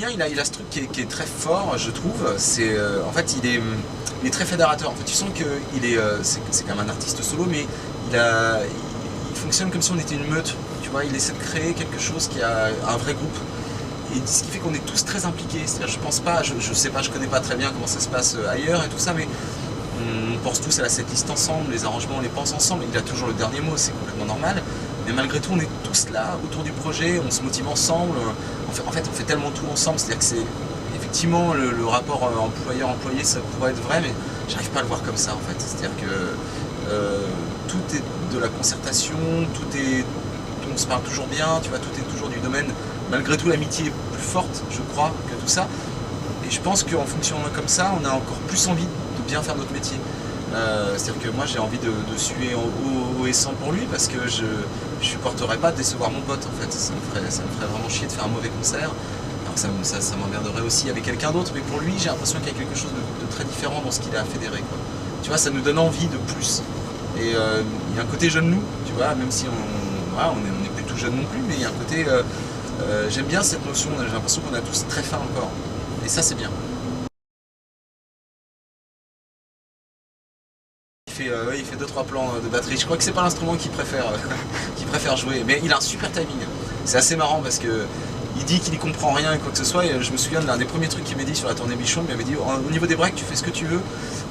Julien, il a ce truc qui est très fort, je trouve. C'est en fait, il est très fédérateur. En fait, tu sens que c'est quand même un artiste solo, mais il fonctionne comme si on était une meute. Tu vois, il essaie de créer quelque chose qui a un vrai groupe. Et ce qui fait qu'on est tous très impliqués. C'est-à-dire, je pense pas, je sais pas, je connais pas très bien comment ça se passe ailleurs et tout ça, mais on pense tous à la setlist ensemble, les arrangements, on les pense ensemble. Il a toujours le dernier mot, c'est complètement normal. Mais malgré tout, on est tous là autour du projet, on se motive ensemble. En fait, on fait tellement tout ensemble. C'est-à-dire que c'est effectivement le rapport employeur-employé, ça pourrait être vrai, mais j'arrive pas à le voir comme ça en fait. C'est-à-dire que tout est de la concertation, on se parle toujours bien, tu vois, tout est toujours du domaine. Malgré tout, l'amitié est plus forte, je crois, que tout ça. Et je pense qu'en fonctionnant comme ça, on a encore plus envie de bien faire notre métier. C'est-à-dire que moi, j'ai envie de suer en haut et sang pour lui, parce que je supporterais pas de décevoir mon pote, en fait. Ça me ferait vraiment chier de faire un mauvais concert. Alors ça m'emmerderait aussi avec quelqu'un d'autre, mais pour lui, j'ai l'impression qu'il y a quelque chose de très différent dans ce qu'il a fédéré, quoi. Tu vois, ça nous donne envie de plus. Et il y a un côté jeune nous, tu vois, même si on est plus tout jeune non plus, mais il y a un côté... j'aime bien cette notion, j'ai l'impression qu'on a tous très faim encore. Et ça, c'est bien. Il fait 2-3 plans de batterie. Je crois que c'est pas l'instrument qu'il préfère jouer. Mais il a un super timing. C'est assez marrant parce que il dit qu'il n'y comprend rien et quoi que ce soit. Et je me souviens de l'un des premiers trucs qu'il m'a dit sur la tournée Bichon. Il m'avait dit au niveau des breaks, tu fais ce que tu veux.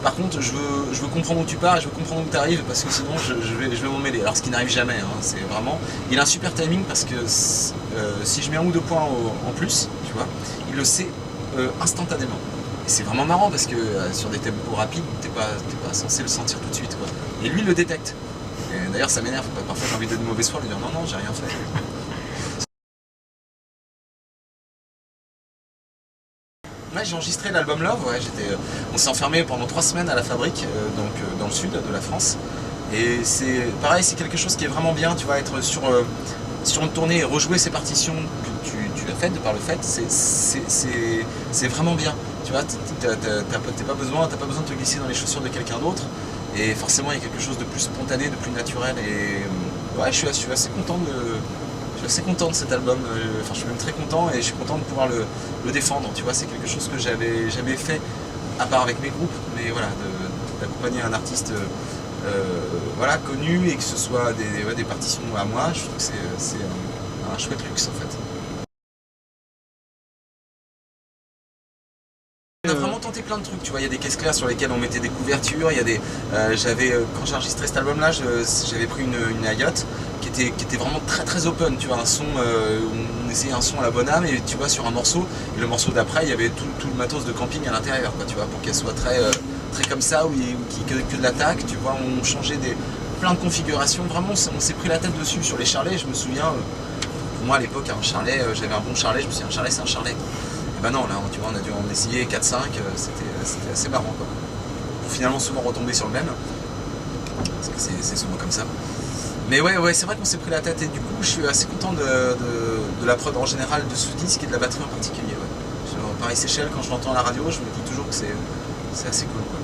Par contre, je veux comprendre où tu pars et je veux comprendre où tu arrives parce que sinon je vais m'en mêler. Alors ce qui n'arrive jamais. Hein, c'est vraiment. Il a un super timing parce que si je mets 1 ou 2 points en plus, tu vois, il le sait instantanément. C'est vraiment marrant parce que sur des tempos rapides, t'es pas censé le sentir tout de suite, quoi. Et lui, il le détecte. D'ailleurs, ça m'énerve. Parfois, j'ai envie de donner de mauvaise foi, lui dire non, j'ai rien fait. Ouais, j'ai enregistré l'album Love. Ouais, on s'est enfermé pendant 3 semaines à la fabrique, donc dans le sud de la France. Et c'est pareil, c'est quelque chose qui est vraiment bien, tu vois, être sur une tournée et rejouer ces partitions que tu as faites de par le fait, c'est vraiment bien. Tu vois, t'as pas besoin de te glisser dans les chaussures de quelqu'un d'autre. Et forcément, il y a quelque chose de plus spontané, de plus naturel. Et ouais, je suis assez content de cet album. Enfin, je suis même très content et je suis content de pouvoir le défendre. Tu vois, c'est quelque chose que j'avais jamais fait, à part avec mes groupes. Mais voilà, d'accompagner un artiste voilà, connu et que ce soit des partitions à moi, je trouve que c'est un chouette luxe en fait. On a vraiment tenté plein de trucs, tu vois, il y a des caisses claires sur lesquelles on mettait des couvertures, il y a des... quand j'ai enregistré cet album-là, j'avais pris une Ayotte qui était vraiment très très open, tu vois, un son, on essayait un son à la bonne âme, et tu vois, sur un morceau, et le morceau d'après, il y avait tout le matos de camping à l'intérieur, quoi, tu vois, pour qu'elle soit très comme ça, que de l'attaque, tu vois, on changeait plein de configurations, vraiment, on s'est pris la tête dessus. Sur les charlets, je me souviens, pour moi à l'époque, un charlet, j'avais un bon charlet, je me suis dit, un charlet c'est un charlet. Et ben non, là, tu vois, on a dû en essayer 4-5, c'était assez marrant, quoi. Pour finalement souvent retomber sur le même, parce que c'est souvent comme ça. Mais ouais, c'est vrai qu'on s'est pris la tête, et du coup, je suis assez content de la prod en général de ce disque et de la batterie en particulier, ouais. Sur Paris Seychelles, quand je l'entends à la radio, je me dis toujours que c'est assez cool, quoi.